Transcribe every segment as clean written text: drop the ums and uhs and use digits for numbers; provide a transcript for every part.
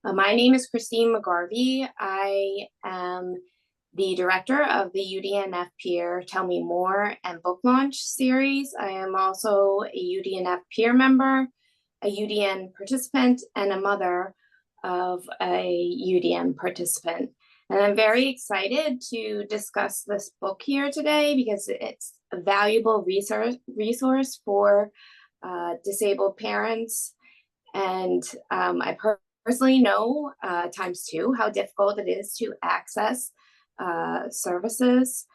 My name is Christine McGarvey. I am the director of the UDNF Peer Tell Me More and book launch series. I am also a UDNF peer member, a UDN participant, and a mother of a UDN participant. And I'm very excited to discuss this book here today because it's a valuable resource for disabled parents. And I personally know times two how difficult it is to access services.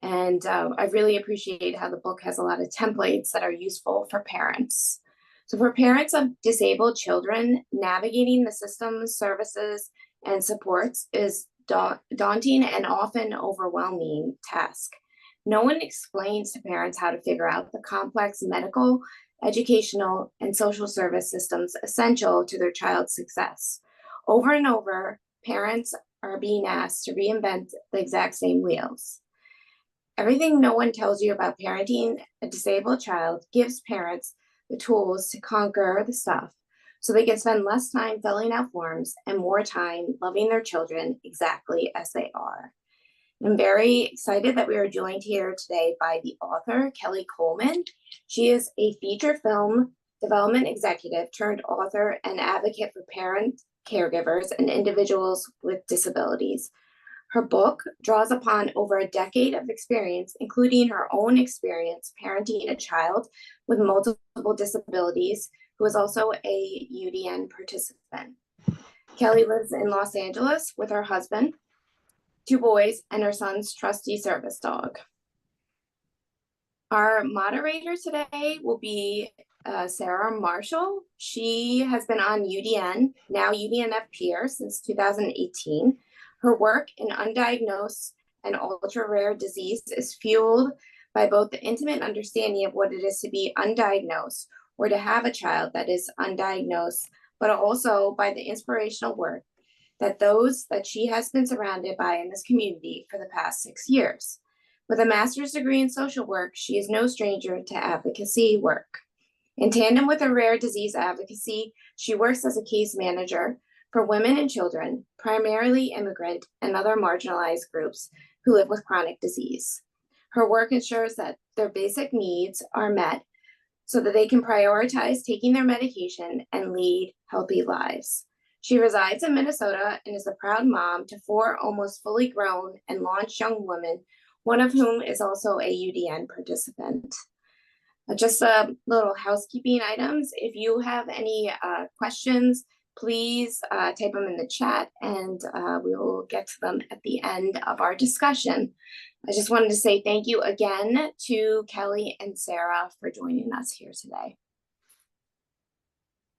And I really appreciate how the book has a lot of templates that are useful for parents. So, for parents of disabled children, navigating the systems, services, and supports is daunting and often overwhelming task. No one explains to parents how to figure out the complex medical, educational, and social service systems essential to their child's success. Over and over, parents are being asked to reinvent the exact same wheels. Everything no one tells you about parenting a disabled child gives parents the tools to conquer the stuff so they can spend less time filling out forms and more time loving their children exactly as they are. I'm very excited that we are joined here today by the author, Kelley Coleman. She is a feature film development executive turned author and advocate for parents, caregivers, and individuals with disabilities. Her book draws upon over a decade of experience, including her own experience parenting a child with multiple disabilities who is also a UDN participant. Kelley lives in Los Angeles with her husband, two boys, and her son's trusty service dog. Our moderator today will be Sarah Marshall. She has been on UDN, now UDNF Peer, since 2018. Her work in undiagnosed and ultra-rare disease is fueled by both the intimate understanding of what it is to be undiagnosed or to have a child that is undiagnosed, but also by the inspirational work that those that she has been surrounded by in this community for the past 6 years. With a master's degree in social work, she is no stranger to advocacy work. In tandem with her rare disease advocacy, she works as a case manager for women and children, primarily immigrant and other marginalized groups who live with chronic disease. Her work ensures that their basic needs are met so that they can prioritize taking their medication and lead healthy lives. She resides in Minnesota and is a proud mom to 4 almost fully grown and launched young women, one of whom is also a UDN participant. Just a little housekeeping items. If you have any questions, please type them in the chat and we will get to them at the end of our discussion. I just wanted to say thank you again to Kelley and Sarah for joining us here today.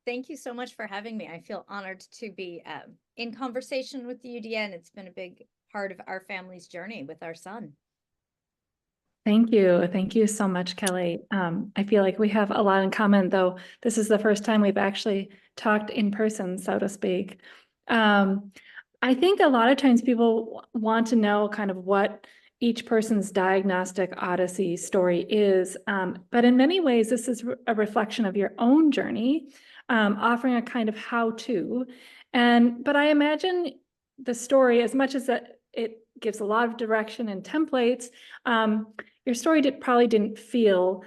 Thank you so much for having me. I feel honored to be in conversation with the UDN. It's been a big part of our family's journey with our son. Thank you. Thank you so much, Kelley. I feel like we have a lot in common, though this is the first time we've actually talked in person, so to speak. I think a lot of times people want to know kind of what each person's diagnostic odyssey story is, but in many ways, this is a reflection of your own journey, offering a kind of how-to. But I imagine the story, as much as that it gives a lot of direction and templates, your story probably didn't feel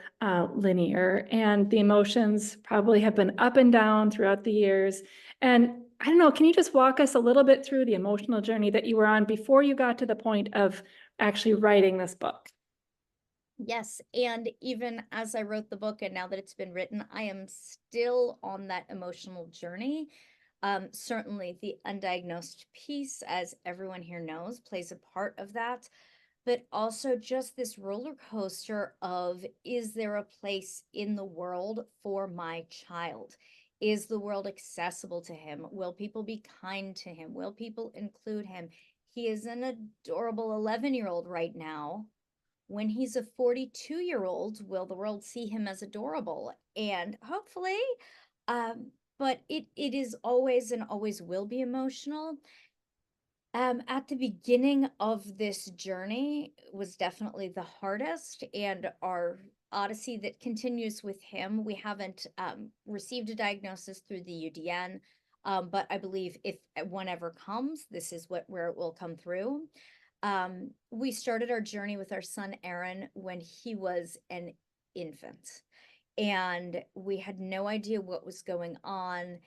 linear, and the emotions probably have been up and down throughout the years. And I don't know, can you just walk us a little bit through the emotional journey that you were on before you got to the point of actually writing this book? Yes, and even as I wrote the book and now that it's been written, I am still on that emotional journey. Certainly the undiagnosed piece, as everyone here knows, plays a part of that, but also just this roller coaster of, is there a place in the world for my child? Is the world accessible to him? Will people be kind to him? Will people include him? He is an adorable 11-year-old right now. When he's a 42-year-old, will the world see him as adorable? And hopefully, but it is always and always will be emotional. At the beginning of this journey was definitely the hardest, and our odyssey that continues with him. We haven't received a diagnosis through the UDN. But I believe if one ever comes, this is where it will come through. We started our journey with our son Aaron when he was an infant, and we had no idea what was going on.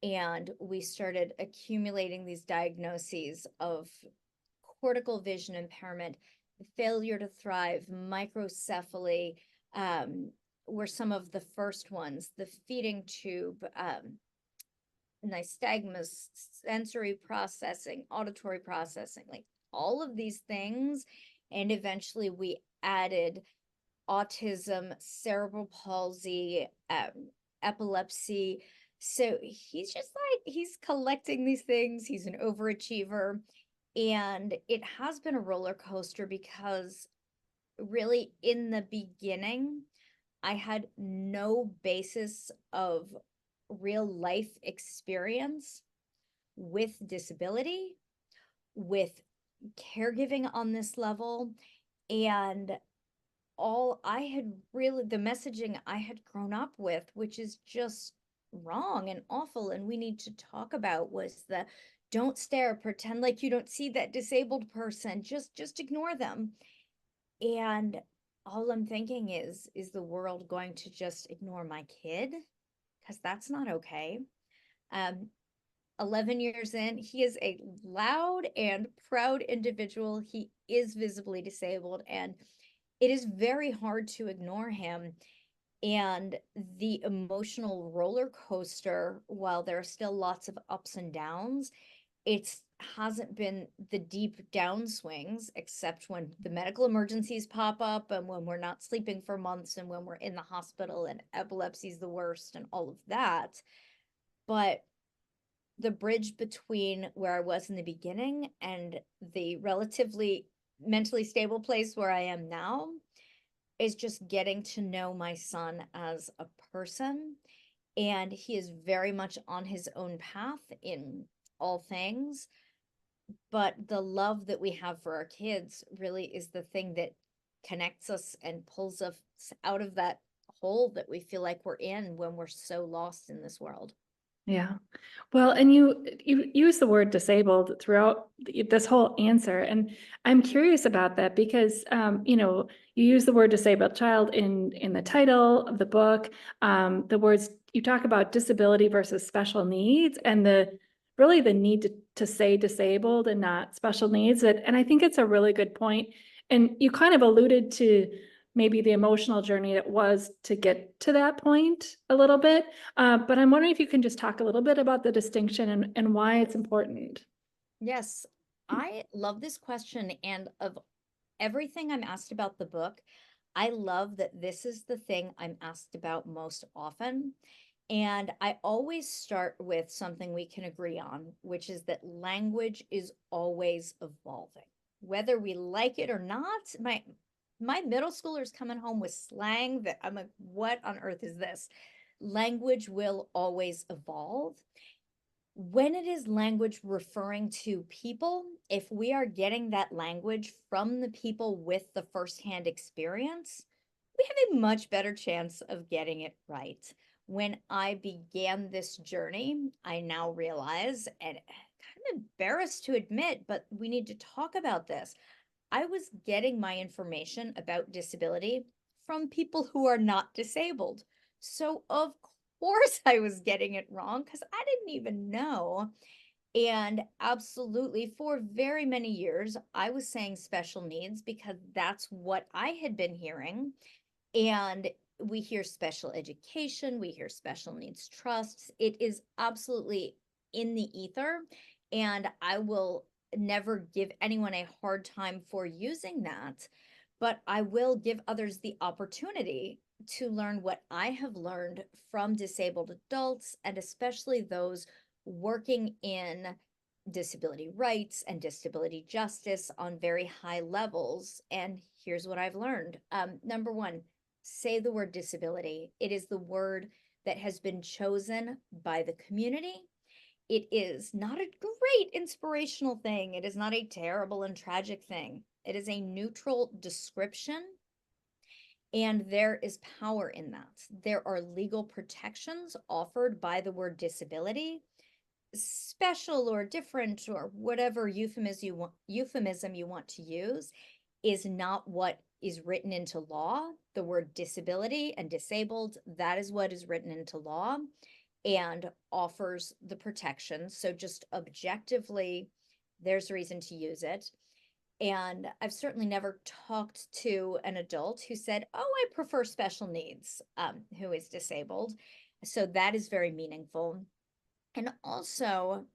And we started accumulating these diagnoses of cortical vision impairment, failure to thrive, microcephaly, were some of the first ones, the feeding tube, nystagmus, sensory processing, auditory processing, like all of these things. And eventually we added autism, cerebral palsy, epilepsy. So he's just like, he's collecting these things. He's an overachiever. And it has been a roller coaster because really in the beginning, I had no basis of real life experience with disability, with caregiving on this level. And all I had really, the messaging I had grown up with, which is just wrong and awful, and we need to talk about, was the don't stare, pretend like you don't see that disabled person, just ignore them. And all I'm thinking is the world going to just ignore my kid? Because that's not okay. 11 years in, he is a loud and proud individual. He is visibly disabled, and it is very hard to ignore him. And the emotional roller coaster, while there are still lots of ups and downs, it hasn't been the deep downswings, except when the medical emergencies pop up and when we're not sleeping for months and when we're in the hospital and epilepsy is the worst and all of that. But the bridge between where I was in the beginning and the relatively mentally stable place where I am now is just getting to know my son as a person. And he is very much on his own path in all things. But the love that we have for our kids really is the thing that connects us and pulls us out of that hole that we feel like we're in when we're so lost in this world. Yeah. Well, and you use the word disabled throughout this whole answer, and I'm curious about that because you use the word disabled child in the title of the book. The words you talk about disability versus special needs, and the need to say disabled and not special needs. And I think it's a really good point. And you kind of alluded to maybe the emotional journey it was to get to that point a little bit. But I'm wondering if you can just talk a little bit about the distinction and why it's important. Yes, I love this question. And of everything I'm asked about the book, I love that this is the thing I'm asked about most often. And I always start with something we can agree on, which is that language is always evolving. Whether we like it or not, my middle schooler's coming home with slang that I'm like, what on earth is this? Language will always evolve. When it is language referring to people, if we are getting that language from the people with the firsthand experience, we have a much better chance of getting it right. When I began this journey, I now realize, and kind of embarrassed to admit, but we need to talk about this. I was getting my information about disability from people who are not disabled. So, of course, I was getting it wrong because I didn't even know. And absolutely, for very many years, I was saying special needs because that's what I had been hearing. And we hear special education, we hear special needs trusts. It is absolutely in the ether. And I will never give anyone a hard time for using that, but I will give others the opportunity to learn what I have learned from disabled adults, and especially those working in disability rights and disability justice on very high levels. And here's what I've learned. Number one, say the word disability. It is the word that has been chosen by the community. It is not a great inspirational thing. It is not a terrible and tragic thing. It is a neutral description, and there is power in that. There are legal protections offered by the word disability. special or different or whatever euphemism you want to use is not what is written into law. The word disability and disabled, that is what is written into law and offers the protection. So just objectively, there's reason to use it. And I've certainly never talked to an adult who said, oh, I prefer special needs, who is disabled. So that is very meaningful. And also,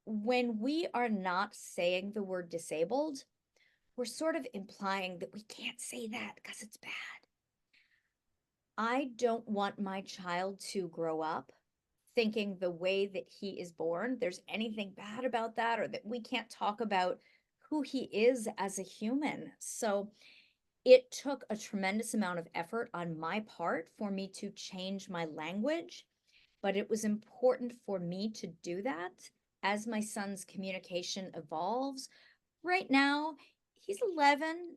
when we are not saying the word disabled, we're sort of implying that we can't say that because it's bad. I don't want my child to grow up thinking the way that he is born, there's anything bad about that, or that we can't talk about who he is as a human. So it took a tremendous amount of effort on my part for me to change my language, but it was important for me to do that as my son's communication evolves. Right now, he's 11,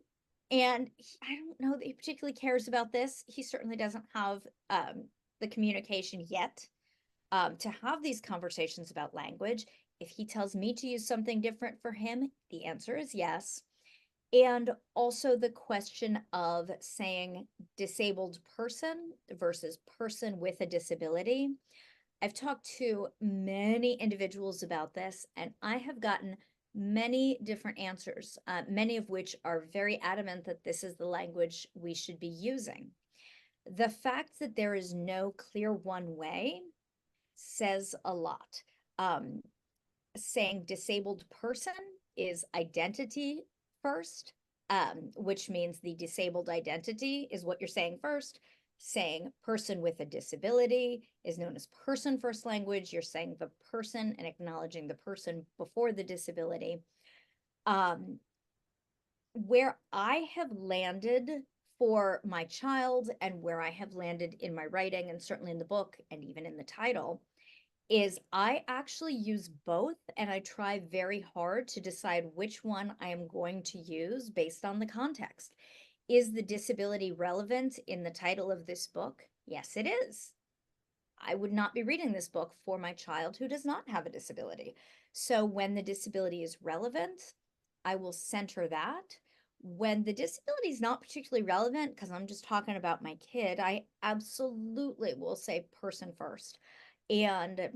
and I don't know that he particularly cares about this. He certainly doesn't have the communication yet to have these conversations about language. If he tells me to use something different for him, the answer is yes. And also the question of saying disabled person versus person with a disability. I've talked to many individuals about this, and I have gotten many different answers, many of which are very adamant that this is the language we should be using. The fact that there is no clear one way says a lot. Saying disabled person is identity first, which means the disabled identity is what you're saying first. Saying person with a disability is known as person first language. You're saying the person and acknowledging the person before the disability. Where I have landed for my child and where I have landed in my writing and certainly in the book and even in the title is I actually use both, and I try very hard to decide which one I am going to use based on the context. Is the disability relevant in the title of this book? Yes, it is. I would not be reading this book for my child who does not have a disability. So when the disability is relevant, I will center that. When the disability is not particularly relevant, because I'm just talking about my kid, I absolutely will say person first. And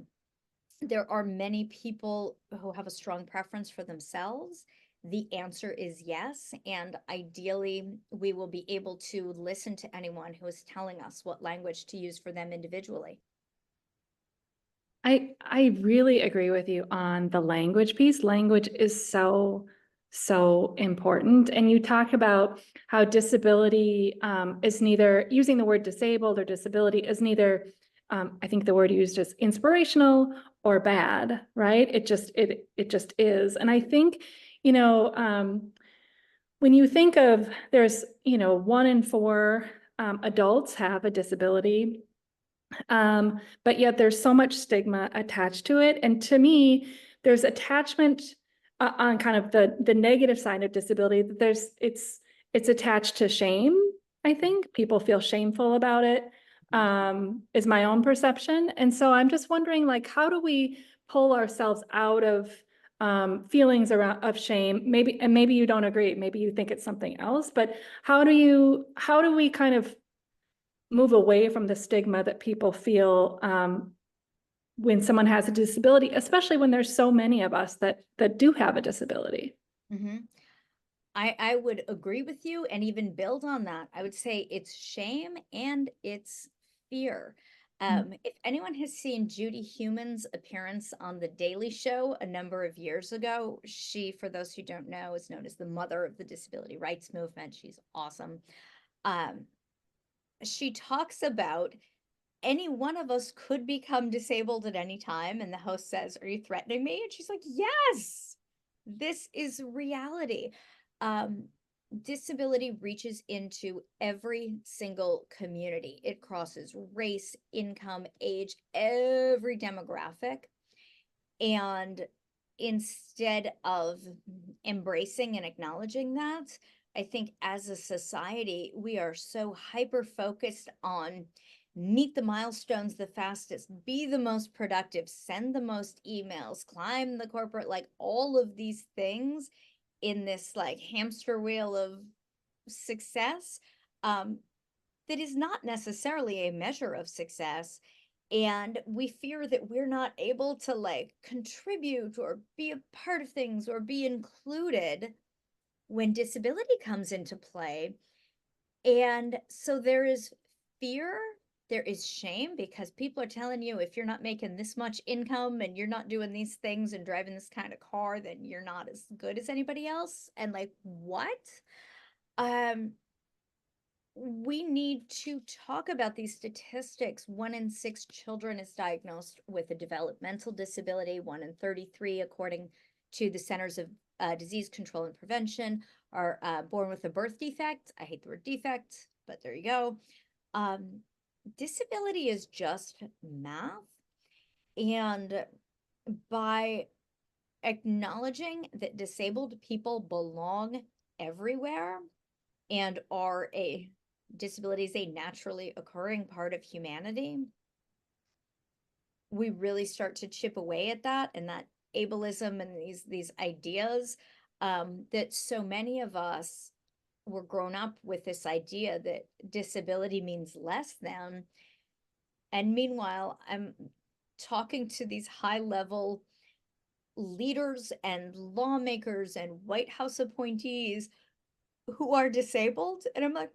there are many people who have a strong preference for themselves. The answer is yes. And ideally, we will be able to listen to anyone who is telling us what language to use for them individually. I really agree with you on the language piece. Language is so important. And you talk about how disability is neither, using the word disabled or disability is neither, I think the word used is inspirational or bad, right? It just is. And I think, when you think of, there's, 1 in 4 adults have a disability. But yet there's so much stigma attached to it. And to me, there's attachment on kind of the negative side of disability. It's attached to shame. I think people feel shameful about it, is my own perception. And so I'm just wondering, like, how do we pull ourselves out of feelings of shame? Maybe you don't agree. Maybe you think it's something else, but how do we kind of move away from the stigma that people feel when someone has a disability, especially when there's so many of us that do have a disability? Mm-hmm. I would agree with you and even build on that. I would say it's shame and it's fear. If anyone has seen Judy Heumann's appearance on The Daily Show a number of years ago, she, for those who don't know, is known as the mother of the disability rights movement. She's awesome. She talks about any one of us could become disabled at any time. And the host says, are you threatening me? And she's like, yes, this is reality. Disability reaches into every single community. It crosses race, income, age, every demographic. And instead of embracing and acknowledging that, I think as a society, we are so hyper focused on meet the milestones the fastest, be the most productive, send the most emails, climb the corporate, like all of these things in this like hamster wheel of success, that is not necessarily a measure of success. And we fear that we're not able to like contribute or be a part of things or be included when disability comes into play. And so there is fear, there is shame, because people are telling you if you're not making this much income and you're not doing these things and driving this kind of car, then you're not as good as anybody else. And like, what? We need to talk about these statistics. 1 in 6 children is diagnosed with a developmental disability. 1 in 33, according to the Centers of Disease Control and Prevention, are born with a birth defect. I hate the word defect, but there you go. Disability is just math. And by acknowledging that disabled people belong everywhere and are a disability is a naturally occurring part of humanity, we really start to chip away at that and that ableism and these ideas, that so many of us were grown up with this idea that disability means less than. And meanwhile, I'm talking to these high level leaders and lawmakers and White House appointees who are disabled, and I'm like,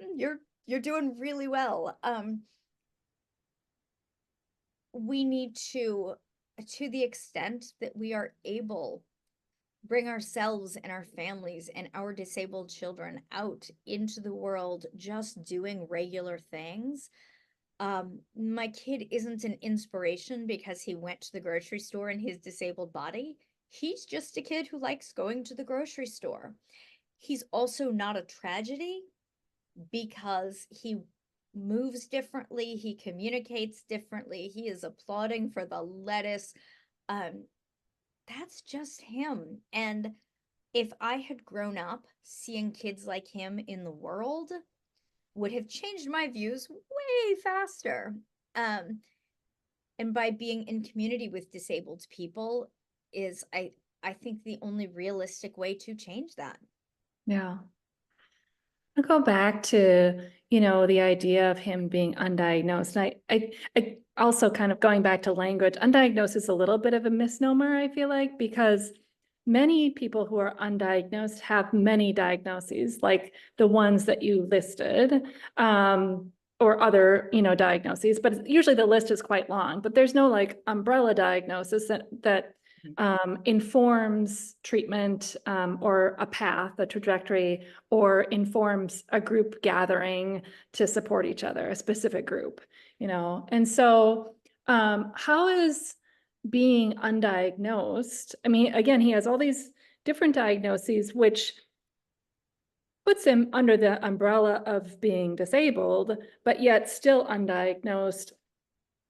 you're doing really well. We need to the extent that we are able, bring ourselves and our families and our disabled children out into the world just doing regular things. My kid isn't an inspiration because he went to the grocery store in his disabled body. He's just a kid who likes going to the grocery store. He's also not a tragedy because he moves differently, he communicates differently, he is applauding for the lettuce. That's just him. And if I had grown up seeing kids like him in the world, would have changed my views way faster. And by being in community with disabled people is, I think, the only realistic way to change that. Yeah. I'll go back to, the idea of him being undiagnosed. And I also kind of going back to language, undiagnosed is a little bit of a misnomer, I feel like, because many people who are undiagnosed have many diagnoses, like the ones that you listed, or other, diagnoses, but usually the list is quite long, but there's no like umbrella diagnosis that informs treatment, or a path, a trajectory, or informs a group gathering to support each other, a specific group, And so how is being undiagnosed? I mean, again, he has all these different diagnoses, which puts him under the umbrella of being disabled, but yet still undiagnosed.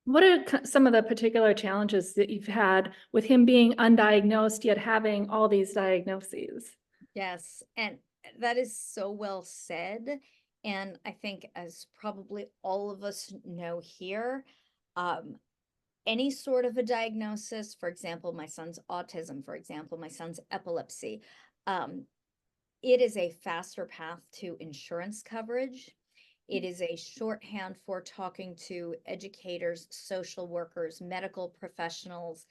What are some of the particular challenges that you've had with him being undiagnosed yet having all these diagnoses? Yes, and that is so well said. And I think, as probably all of us know here, any sort of a diagnosis, for example, my son's autism, for example, my son's epilepsy, it is a faster path to insurance coverage. It is a shorthand for talking to educators, social workers, medical professionals,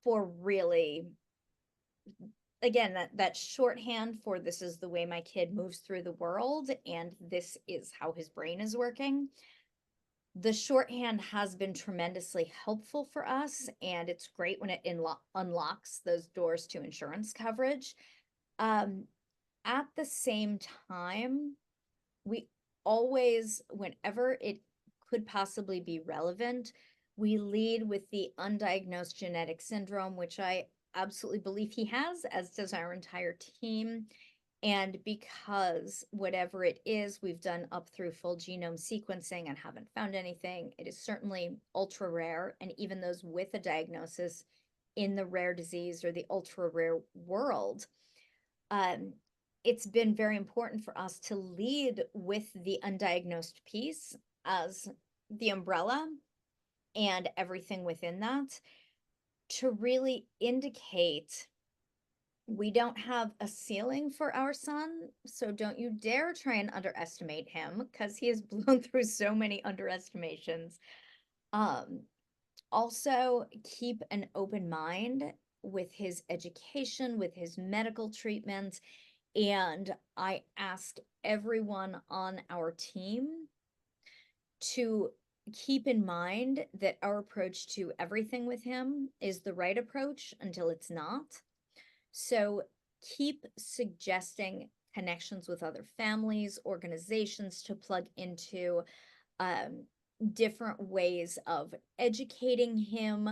for really, again, that shorthand for this is the way my kid moves through the world, and this is how his brain is working. The shorthand has been tremendously helpful for us, and it's great when it unlocks those doors to insurance coverage. At the same time, we always, whenever it could possibly be relevant, we lead with the undiagnosed genetic syndrome, which I absolutely believe he has, as does our entire team. And because whatever it is, we've done up through full genome sequencing and haven't found anything. It is certainly ultra rare. And even those with a diagnosis in the rare disease or the ultra rare world, it's been very important for us to lead with the undiagnosed piece as the umbrella and everything within that to really indicate we don't have a ceiling for our son, so don't you dare try and underestimate him because he has blown through so many underestimations. Also, keep an open mind with his education, with his medical treatment. And I ask everyone on our team to keep in mind that our approach to everything with him is the right approach until it's not. So keep suggesting connections with other families, organizations to plug into, different ways of educating him,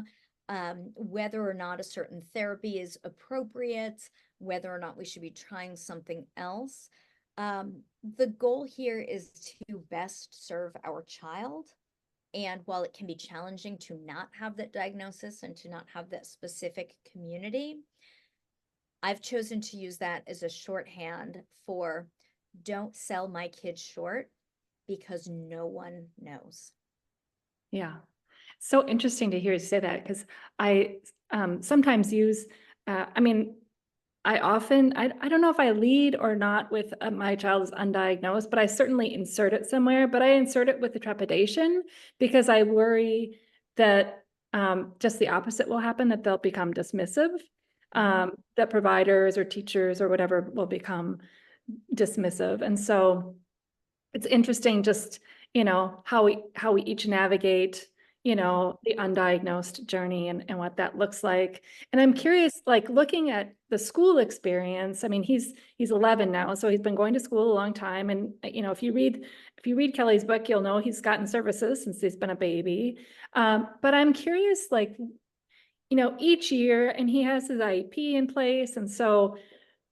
whether or not a certain therapy is appropriate, whether or not we should be trying something else. The goal here is to best serve our child. And while it can be challenging to not have that diagnosis and to not have that specific community, I've chosen to use that as a shorthand for don't sell my kids short because no one knows. Yeah. So interesting to hear you say that, because I sometimes use, I mean, I don't know if I lead or not with my child is undiagnosed, but I certainly insert it somewhere, but I insert it with the trepidation because I worry that just the opposite will happen, that they'll become dismissive, that providers or teachers or whatever will become dismissive. And so it's interesting just, how we each navigate, the undiagnosed journey and what that looks like. And I'm curious, like looking at the school experience, I mean, he's 11 now, so he's been going to school a long time. And, if you read Kelley's book, you'll know he's gotten services since he's been a baby. But I'm curious, like, each year, and he has his IEP in place. And so,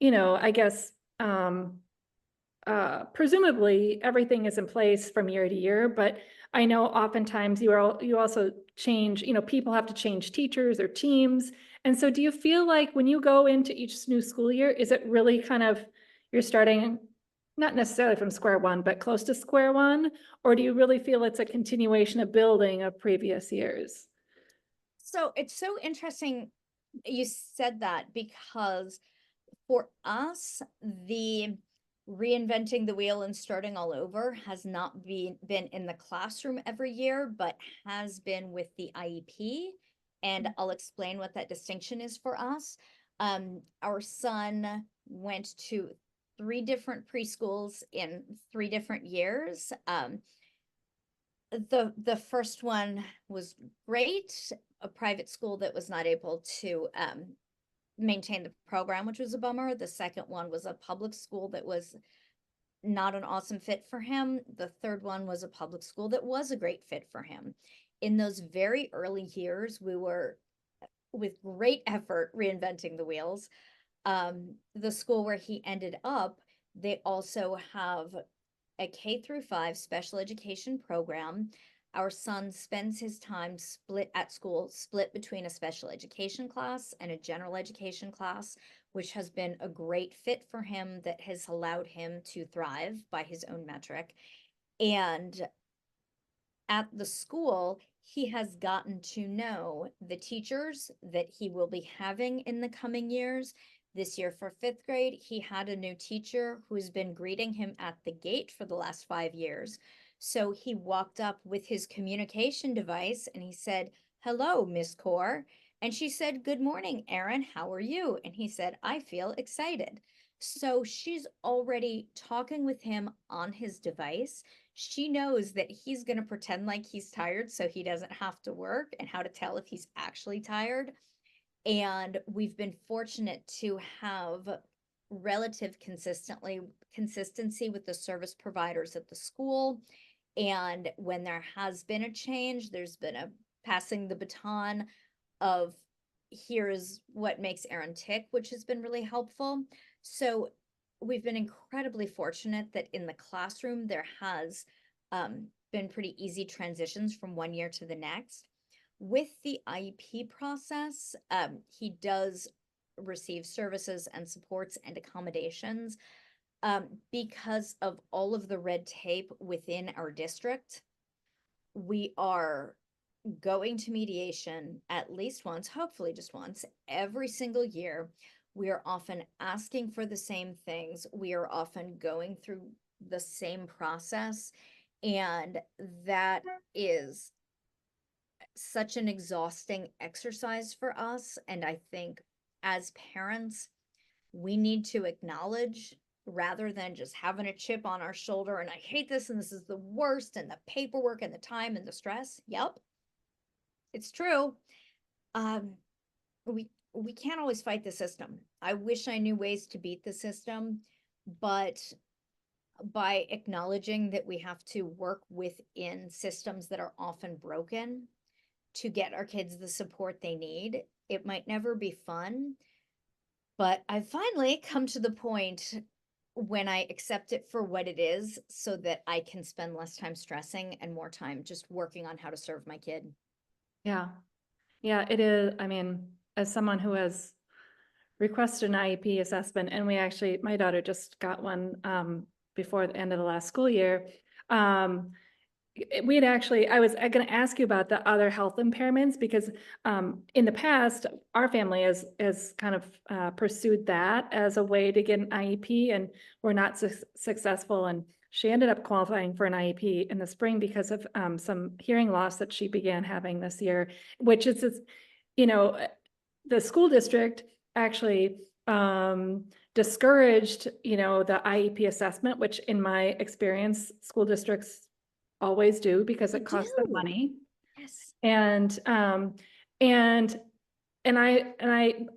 I guess, presumably everything is in place from year to year, but I know oftentimes you also change, people have to change teachers or teams. And so do you feel like when you go into each new school year, is it really kind of, you're starting not necessarily from square one, but close to square one? Or do you really feel it's a continuation of building of previous years? So it's so interesting you said that because for us, the reinventing the wheel and starting all over has not been in the classroom every year, but has been with the IEP. And I'll explain what that distinction is for us. Our son went to 3 different preschools in 3 different years. The first one was great, a private school that was not able to maintain the program, which was a bummer. The second one was a public school that was not an awesome fit for him. The third one was a public school that was a great fit for him. In those very early years, we were, with great effort, reinventing the wheels. The school where he ended up, they also have a K-5 special education program. Our son spends his time split between a special education class and a general education class, which has been a great fit for him that has allowed him to thrive by his own metric. And at the school, he has gotten to know the teachers that he will be having in the coming years. This year for 5th grade, he had a new teacher who's been greeting him at the gate for the last 5 years. So he walked up with his communication device and he said, "Hello, Miss Core." And she said, "Good morning, Aaron. How are you?" And he said, "I feel excited." So she's already talking with him on his device. She knows that he's going to pretend like he's tired so he doesn't have to work, and how to tell if he's actually tired. And we've been fortunate to have relative consistency with the service providers at the school. And when there has been a change, there's been a passing the baton of here's what makes Aaron tick, which has been really helpful. So we've been incredibly fortunate that in the classroom, there has been pretty easy transitions from one year to the next. With the IEP process, he does receive services and supports and accommodations because of all of the red tape within our district. we are going to mediation at least once, hopefully just once, every single year. We are often asking for the same things. We are often going through the same process. And that is such an exhausting exercise for us. And I think as parents, we need to acknowledge, rather than just having a chip on our shoulder and I hate this and this is the worst and the paperwork and the time and the stress. Yep, it's true. Um, we can't always fight the system. I wish I knew ways to beat the system, but by acknowledging that we have to work within systems that are often broken to get our kids the support they need, it might never be fun. But I've finally come to the point when I accept it for what it is so that I can spend less time stressing and more time just working on how to serve my kid. Yeah. Yeah, it is. I mean, as someone who has requested an IEP assessment, and my daughter just got one before the end of the last school year. I was going to ask you about the other health impairments because in the past, our family has kind of pursued that as a way to get an IEP, and we're not successful. And she ended up qualifying for an IEP in the spring because of some hearing loss that she began having this year, which is, the school district actually discouraged, the IEP assessment, which in my experience, school districts always do because They it costs them do. money. Yes. And I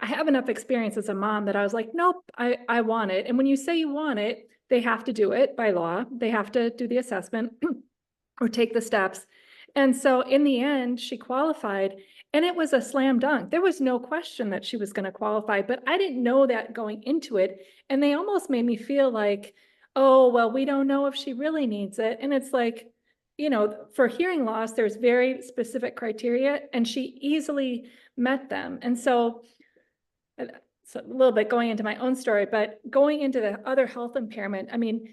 have enough experience as a mom that I was like, nope, I want it. And when you say you want it, they have to do it by law. They have to do the assessment or take the steps. And so in the end, she qualified, and it was a slam dunk. There was no question that she was going to qualify, but I didn't know that going into it. And they almost made me feel like, oh, well, we don't know if she really needs it. And it's like, for hearing loss, there's very specific criteria, and she easily met them. And so it's a little bit going into my own story, but going into the other health impairment, I mean,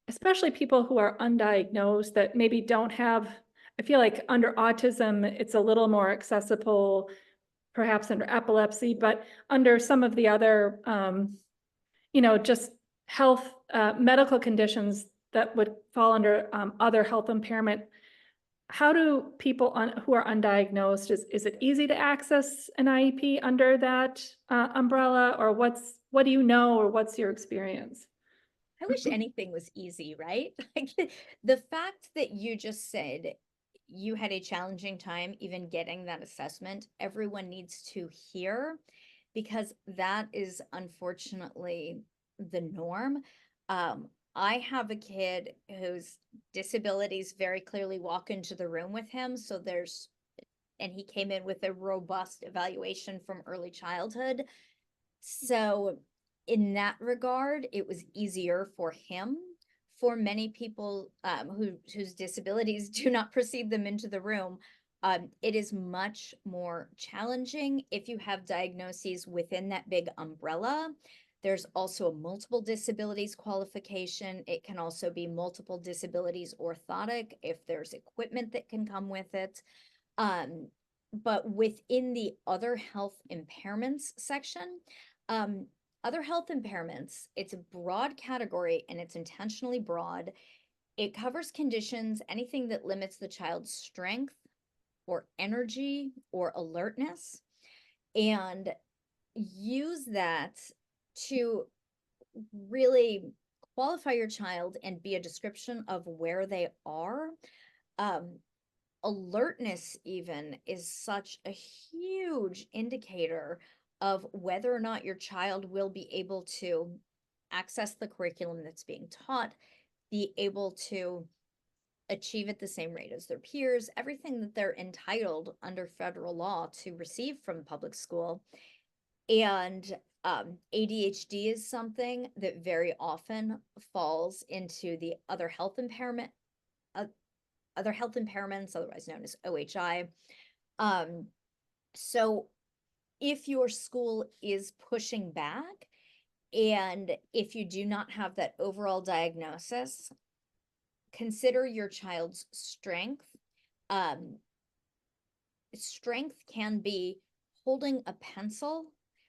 especially people who are undiagnosed that maybe don't have, I feel like under autism, it's a little more accessible, perhaps under epilepsy, but under some of the other, just health, medical conditions that would fall under other health impairment. How do people who are undiagnosed, is it easy to access an IEP under that umbrella, or what do you know, or what's your experience? I wish anything was easy, right? Like the fact that you just said you had a challenging time even getting that assessment, everyone needs to hear, because that is unfortunately the norm. I have a kid whose disabilities very clearly walk into the room with him. And he came in with a robust evaluation from early childhood. So in that regard, it was easier for him. For many people whose disabilities do not precede them into the room, it is much more challenging if you have diagnoses within that big umbrella. There's also a multiple disabilities qualification. It can also be multiple disabilities orthotic if there's equipment that can come with it. But within the other health impairments section, other health impairments, it's a broad category and it's intentionally broad. It covers conditions, anything that limits the child's strength or energy or alertness, and use that to really qualify your child and be a description of where they are. Alertness even is such a huge indicator of whether or not your child will be able to access the curriculum that's being taught, be able to achieve at the same rate as their peers, everything that they're entitled under federal law to receive from public school. And ADHD is something that very often falls into the other health impairments, otherwise known as OHI. So if your school is pushing back, and if you do not have that overall diagnosis, consider your child's strength, Strength can be holding a pencil.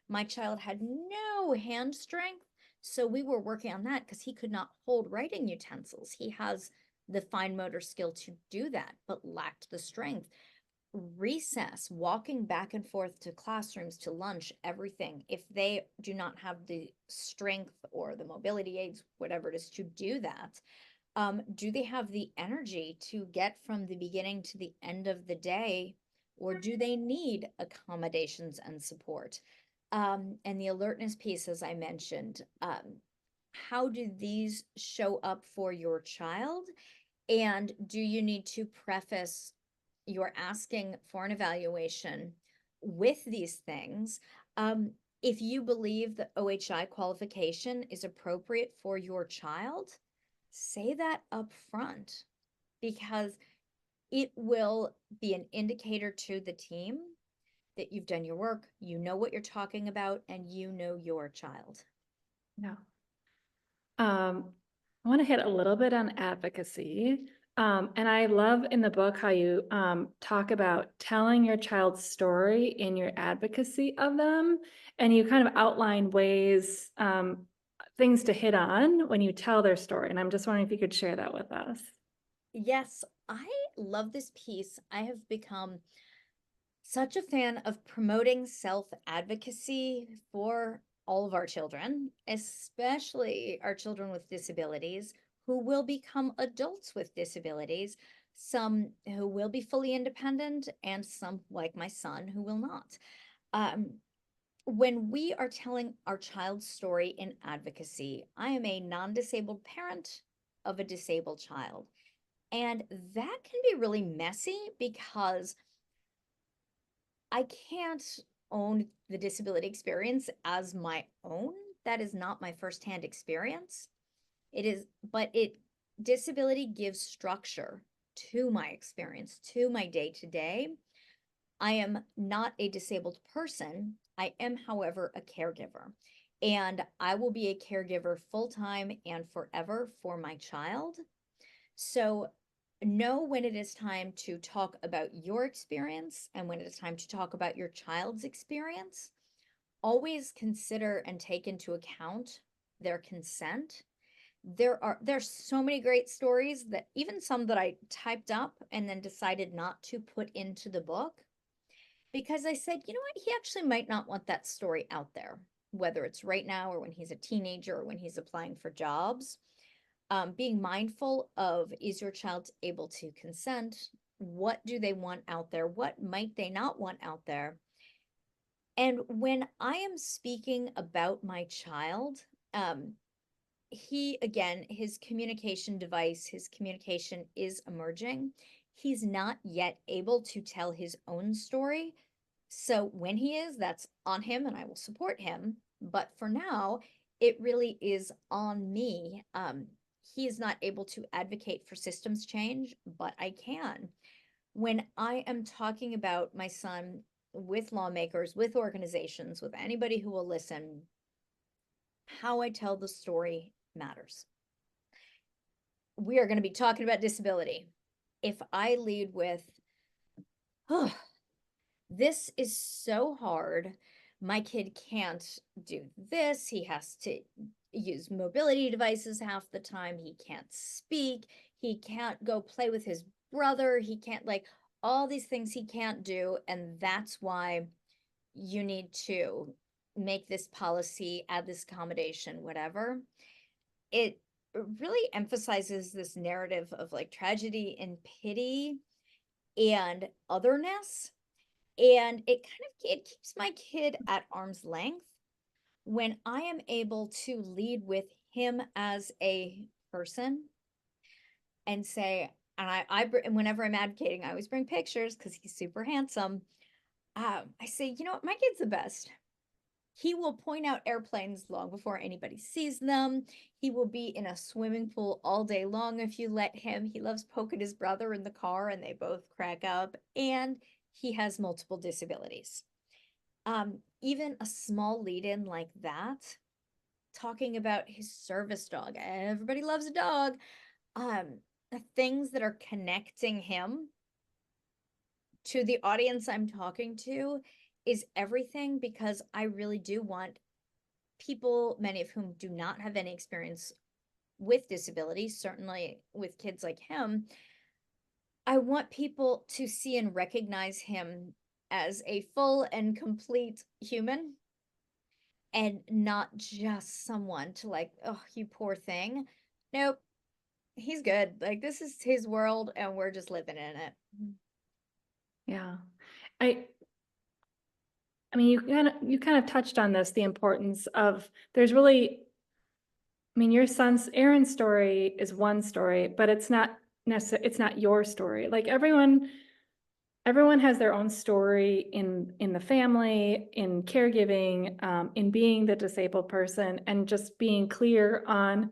My child had no hand strength, so we were working on that because he could not hold writing utensils. He has the fine motor skill to do that, but lacked the strength. Recess, walking back and forth to classrooms, to lunch, everything. If they do not have the strength or the mobility aids, whatever it is, to do that, do they have the energy to get from the beginning to the end of the day, or do they need accommodations and support? And the alertness piece, as I mentioned, how do these show up for your child? And do you need to preface your asking for an evaluation with these things? If you believe the OHI qualification is appropriate for your child, say that up front, because it will be an indicator to the team that you've done your work, you know what you're talking about, and you know your child. Yeah. I want to hit a little bit on advocacy. And I love in the book how you talk about telling your child's story in your advocacy of them. And you kind of outline ways, things to hit on when you tell their story. And I'm just wondering if you could share that with us. Yes, I love this piece. I have become such a fan of promoting self-advocacy for all of our children, especially our children with disabilities who will become adults with disabilities, some who will be fully independent and some, like my son, who will not. When we are telling our child's story in advocacy, I am a non-disabled parent of a disabled child. And that can be really messy because I can't own the disability experience as my own. That is not my firsthand experience. It is, but disability gives structure to my experience, to my day to day. I am not a disabled person. I am, however, a caregiver. And I will be a caregiver full-time and forever for my child. So know when it is time to talk about your experience and when it is time to talk about your child's experience. Always consider and take into account their consent. There's so many great stories, that even some that I typed up and then decided not to put into the book, because I said, you know what, he actually might not want that story out there, whether it's right now or when he's a teenager or when he's applying for jobs. Being mindful of, is your child able to consent? What do they want out there? What might they not want out there? And when I am speaking about my child, again, his communication device, his communication is emerging. He's not yet able to tell his own story. So when he is, that's on him and I will support him. But for now, it really is on me. He is not able to advocate for systems change, but I can. When I am talking about my son with lawmakers, with organizations, with anybody who will listen, how I tell the story matters. We are going to be talking about disability. If I lead with, oh, this is so hard, my kid can't do this, he has to use mobility devices half the time, he can't speak, he can't go play with his brother, he can't, like, all these things he can't do, and that's why you need to make this policy, add this accommodation, whatever. It really emphasizes this narrative of like tragedy and pity and otherness, and it keeps my kid at arm's length when I am able to lead with him as a person and say, and whenever I'm advocating, I always bring pictures because he's super handsome. I say, you know what, my kid's the best. He will point out airplanes long before anybody sees them. He will be in a swimming pool all day long if you let him. He loves poking his brother in the car and they both crack up. And he has multiple disabilities. Even a small lead-in like that, talking about his service dog. Everybody loves a dog. Things that are connecting him to the audience I'm talking to is everything, because I really do want people, many of whom do not have any experience with disability, certainly with kids like him, I want people to see and recognize him as a full and complete human, and not just someone to like, oh, you poor thing. Nope, he's good. Like, this is his world and we're just living in it. Yeah. I mean, you kind of touched on this, the importance of, there's really, I mean, your son's, Aaron's story is one story, but it's not it's not your story. Like everyone has their own story in the family, in caregiving, in being the disabled person, and just being clear on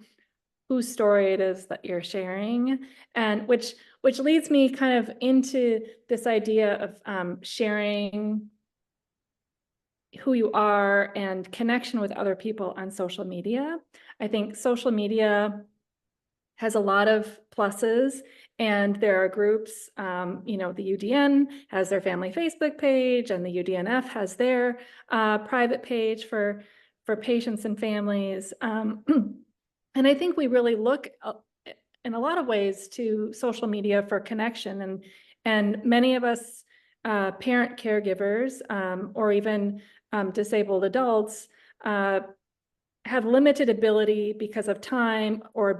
whose story it is that you're sharing, and which leads me kind of into this idea of sharing who you are and connection with other people on social media. I think social media has a lot of pluses, and there are groups, you know, the UDN has their family Facebook page, and the UDNF has their private page for patients and families. And I think we really look in a lot of ways to social media for connection, and many of us parent caregivers, or even disabled adults, have limited ability because of time, or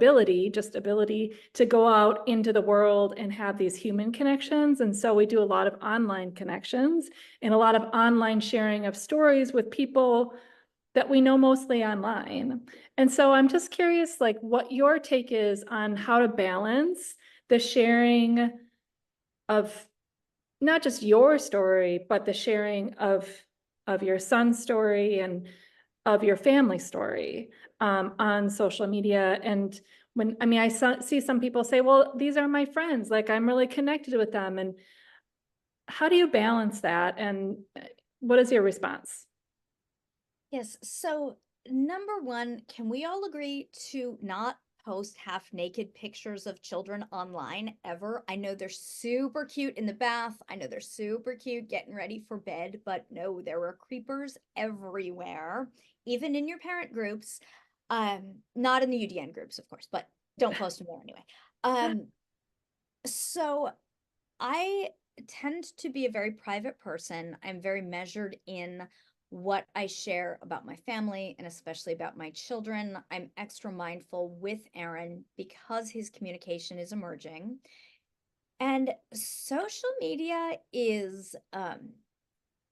just ability to go out into the world and have these human connections. And so we do a lot of online connections and a lot of online sharing of stories with people that we know mostly online. And so I'm just curious, like, what your take is on how to balance the sharing of not just your story, but the sharing of your son's story and of your family story on social media. And when, I mean, see some people say, well, these are my friends, like I'm really connected with them. And how do you balance that? And what is your response? Yes. So, number one, can we all agree to not post half naked pictures of children online ever? I know they're super cute in the bath. I know they're super cute getting ready for bed, but no, there are creepers everywhere, even in your parent groups. Not in the UDN groups, of course, but don't post them there anyway. So I tend to be a very private person. I'm very measured in what I share about my family, and especially about my children. I'm extra mindful with Aaron because his communication is emerging. And social media is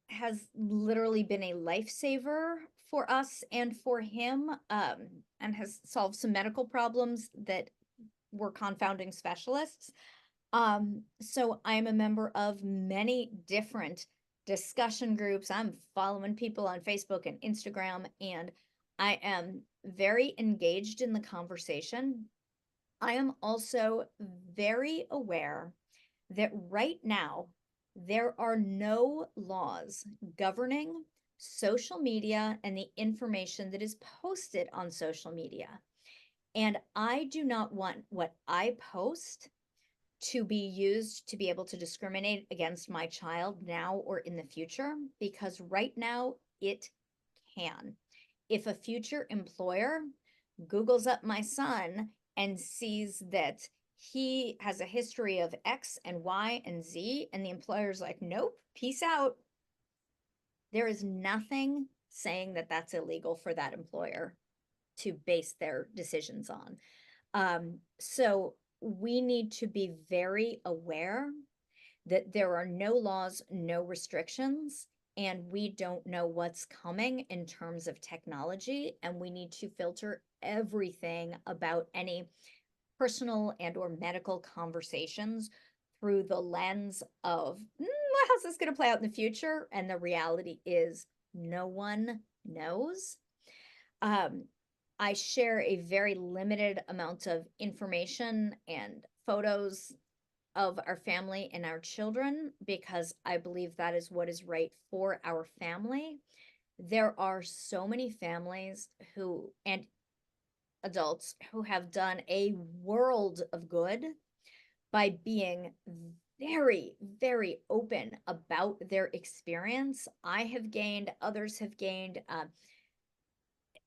has literally been a lifesaver for us and for him, and has solved some medical problems that were confounding specialists. So I'm a member of many different discussion groups. I'm following people on Facebook and Instagram, and I am very engaged in the conversation. I am also very aware that right now there are no laws governing social media and the information that is posted on social media. And I do not want what I post to be used to be able to discriminate against my child now or in the future, because right now it can. If a future employer Googles up my son and sees that he has a history of X and Y and Z, and the employer's like, nope, peace out, there is nothing saying that that's illegal for that employer to base their decisions on. So we need to be very aware that there are no laws, no restrictions, and we don't know what's coming in terms of technology. And we need to filter everything about any personal and or medical conversations through the lens of how's this going to play out in the future? And the reality is no one knows. I share a very limited amount of information and photos of our family and our children, because I believe that is what is right for our family. There are so many families who, and adults who have done a world of good by being very, very open about their experience. I have gained, others have gained,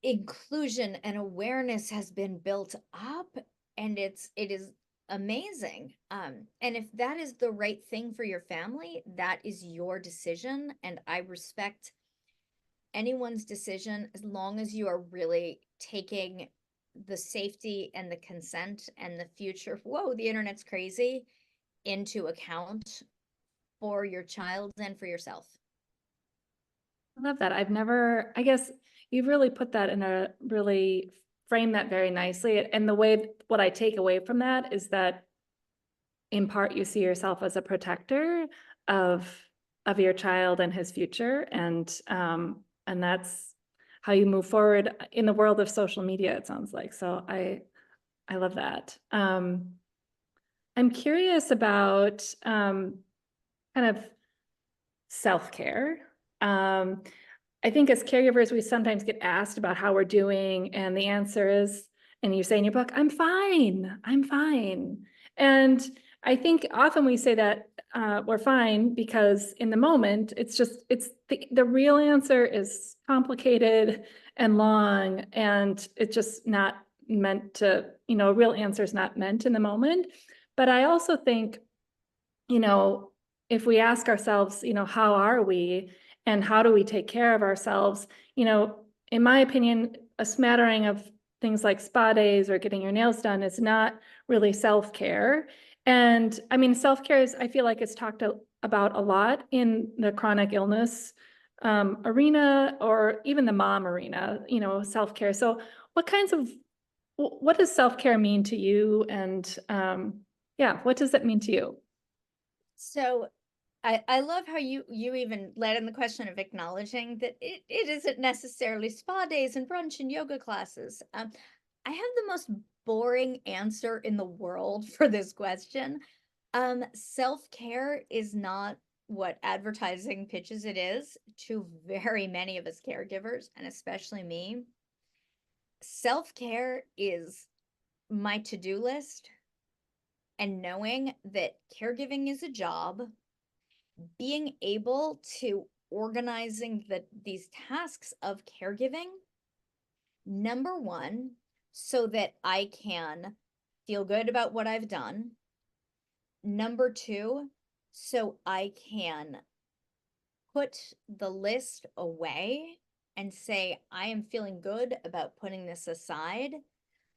inclusion and awareness has been built up, and it is amazing. And if that is the right thing for your family, that is your decision, and I respect anyone's decision as long as you are really taking the safety and the consent and the future, whoa, the internet's crazy, into account for your child and for yourself. I love that. I guess you've really put that really framed that very nicely. And the way, what I take away from that is that in part you see yourself as a protector of your child and his future. And that's how you move forward in the world of social media, it sounds like. So I love that. I'm curious about kind of self-care. I think as caregivers, we sometimes get asked about how we're doing, and the answer is, and you say in your book, I'm fine, I'm fine. And I think often we say that we're fine because in the moment, it's the real answer is complicated and long, and it's just not meant to, a real answer is not meant in the moment. But I also think, if we ask ourselves, how are we and how do we take care of ourselves? In my opinion, a smattering of things like spa days or getting your nails done is not really self-care. And I mean, self-care is, I feel like it's talked about a lot in the chronic illness arena, or even the mom arena, self-care. So what does self-care mean to you? And what does that mean to you? So I love how you even led in the question of acknowledging that it isn't necessarily spa days and brunch and yoga classes. I have the most boring answer in the world for this question. Self-care is not what advertising pitches it is to very many of us caregivers, and especially me. Self-care is my to-do list, and knowing that caregiving is a job, being able to organizing these tasks of caregiving, number one, so that I can feel good about what I've done. Number two, so I can put the list away and say, I am feeling good about putting this aside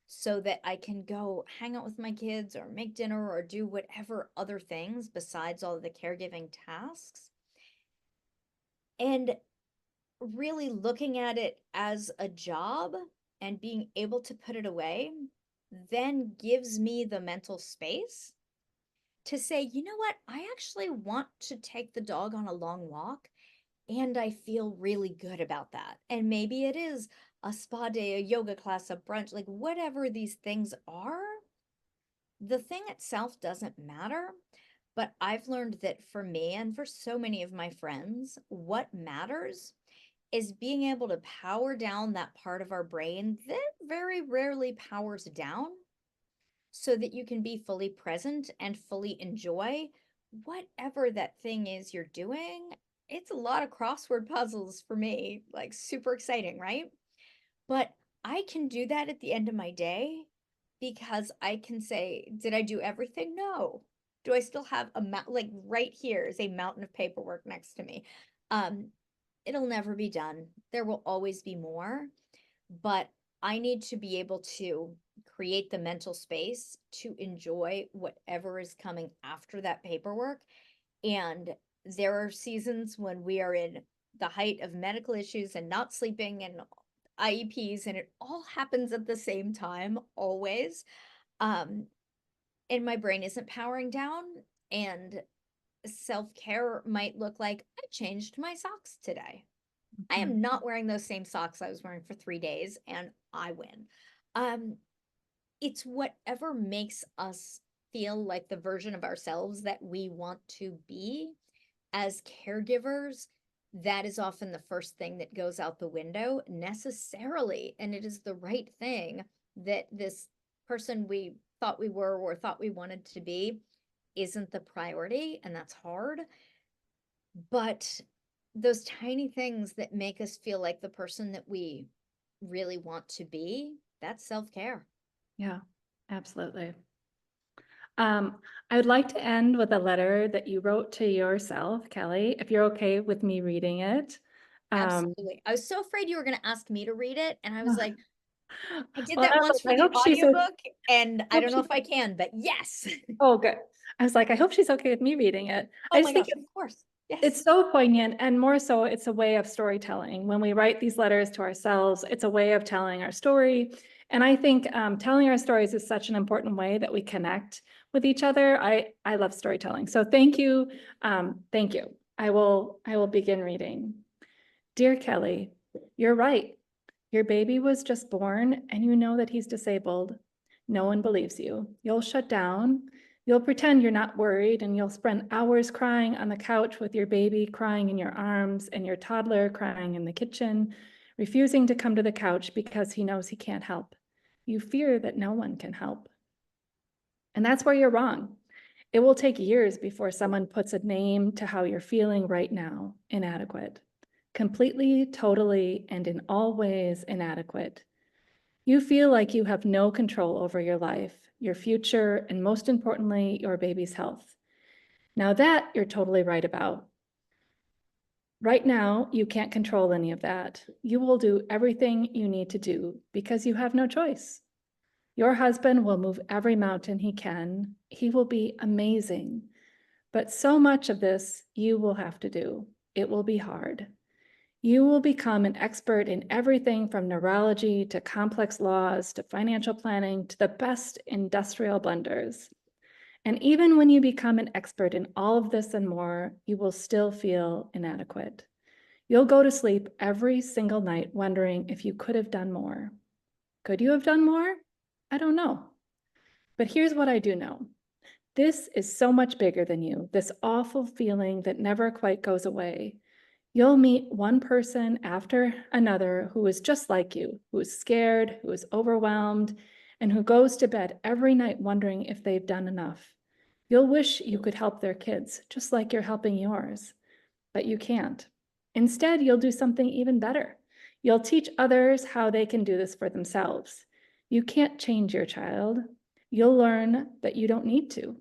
so that I can go hang out with my kids or make dinner or do whatever other things besides all of the caregiving tasks. And really looking at it as a job and being able to put it away then gives me the mental space to say, you know what, I actually want to take the dog on a long walk, and I feel really good about that. And maybe it is a spa day, a yoga class, a brunch, like whatever these things are, the thing itself doesn't matter. But I've learned that for me and for so many of my friends, what matters is being able to power down that part of our brain that very rarely powers down, so that you can be fully present and fully enjoy whatever that thing is you're doing. It's a lot of crossword puzzles for me, like super exciting, right? But I can do that at the end of my day because I can say, did I do everything? No. Do I still have like right here is a mountain of paperwork next to me. It'll never be done. There will always be more, but I need to be able to create the mental space to enjoy whatever is coming after that paperwork. And there are seasons when we are in the height of medical issues and not sleeping and IEPs, and it all happens at the same time, always. And my brain isn't powering down, and self-care might look like I changed my socks today. I am not wearing those same socks I was wearing for 3 days, and I win. It's whatever makes us feel like the version of ourselves that we want to be as caregivers. That is often the first thing that goes out the window necessarily. And it is the right thing that this person we thought we were or thought we wanted to be isn't the priority, and that's hard. But those tiny things that make us feel like the person that we really want to be, that's self-care. Yeah, absolutely. I would like to end with a letter that you wrote to yourself, Kelley, if you're okay with me reading it. Absolutely. I was so afraid you were going to ask me to read it, and I was like, I did Well, that I was once for like, I the hope she's audiobook, and I hope don't know she- if I can, but yes. oh, good. I was like, I hope she's okay with me reading it. I Oh just my think gosh, of course. Yes. it's so poignant, and more so, it's a way of storytelling. When we write these letters to ourselves, it's a way of telling our story. And I think telling our stories is such an important way that we connect with each other. I love storytelling. So thank you. Thank you. I will begin reading. Dear Kelley, you're right. Your baby was just born and you know that he's disabled. No one believes you. You'll shut down. You'll pretend you're not worried and you'll spend hours crying on the couch with your baby crying in your arms and your toddler crying in the kitchen, refusing to come to the couch because he knows he can't help. You fear that no one can help. And that's where you're wrong. It will take years before someone puts a name to how you're feeling right now, inadequate. Completely, totally, and in all ways inadequate. You feel like you have no control over your life, your future, and most importantly, your baby's health. Now that you're totally right about. Right now, you can't control any of that. You will do everything you need to do because you have no choice. Your husband will move every mountain he can. He will be amazing. But so much of this you will have to do. It will be hard. You will become an expert in everything from neurology to complex laws to financial planning to the best industrial blenders. And even when you become an expert in all of this and more, you will still feel inadequate. You'll go to sleep every single night wondering if you could have done more. Could you have done more? I don't know. But here's what I do know. This is so much bigger than you, this awful feeling that never quite goes away. You'll meet one person after another who is just like you, who is scared, who is overwhelmed, and who goes to bed every night wondering if they've done enough. You'll wish you could help their kids, just like you're helping yours, but you can't. Instead, you'll do something even better. You'll teach others how they can do this for themselves. You can't change your child. You'll learn that you don't need to.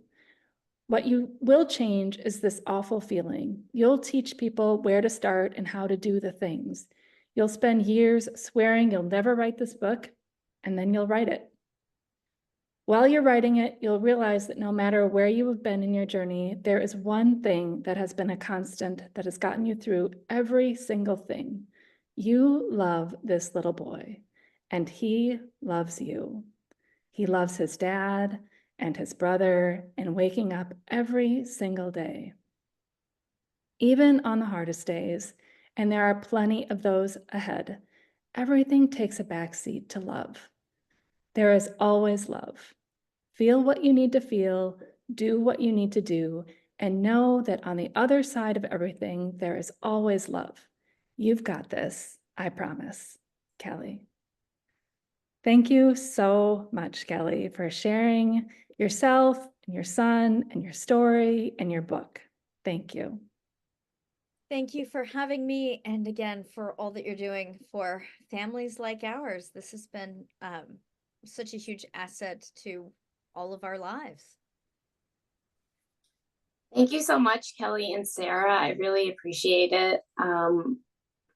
What you will change is this awful feeling. You'll teach people where to start and how to do the things. You'll spend years swearing you'll never write this book, and then you'll write it. While you're writing it, you'll realize that no matter where you have been in your journey, there is one thing that has been a constant that has gotten you through every single thing. You love this little boy, and he loves you. He loves his dad and his brother and waking up every single day. Even on the hardest days, and there are plenty of those ahead, everything takes a backseat to love. There is always love. Feel what you need to feel, do what you need to do, and know that on the other side of everything, there is always love. You've got this, I promise. Kelley. Thank you so much, Kelley, for sharing yourself and your son and your story and your book. Thank you. Thank you for having me, and again, for all that you're doing for families like ours. This has been such a huge asset to all of our lives. Thank you so much, Kelley and Sarah. I really appreciate it.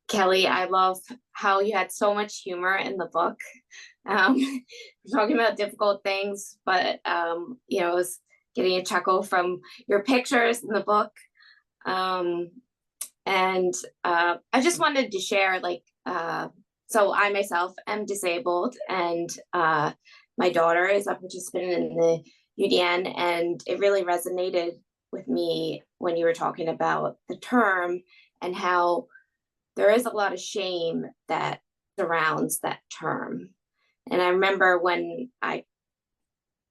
Kelley, I love how you had so much humor in the book. We're talking about difficult things, but you know, I was getting a chuckle from your pictures in the book. And I just wanted to share, like, so I myself am disabled, and my daughter is a participant in the UDN, and it really resonated with me when you were talking about the term and how there is a lot of shame that surrounds that term. And I remember when I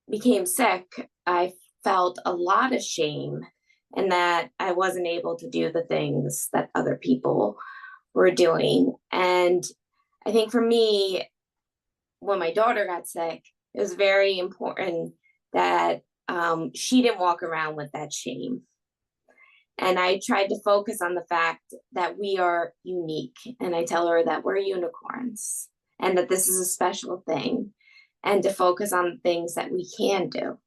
became sick, I felt a lot of shame and that I wasn't able to do the things that other people were doing. And I think for me, when my daughter got sick, it was very important that she didn't walk around with that shame. And I tried to focus on the fact that we are unique. And I tell her that we're unicorns and that this is a special thing, and to focus on the things that we can do.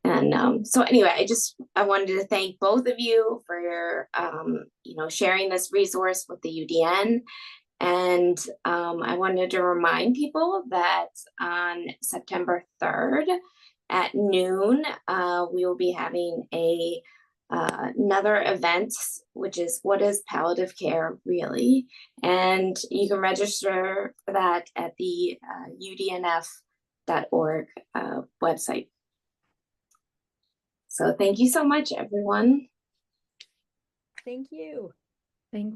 And so anyway, I wanted to thank both of you for your, sharing this resource with the UDN. And I wanted to remind people that on September 3rd at noon, we will be having another event, which is What is Palliative Care Really? And you can register for that at the udnf.org website. So thank you so much, everyone. Thank you. Thank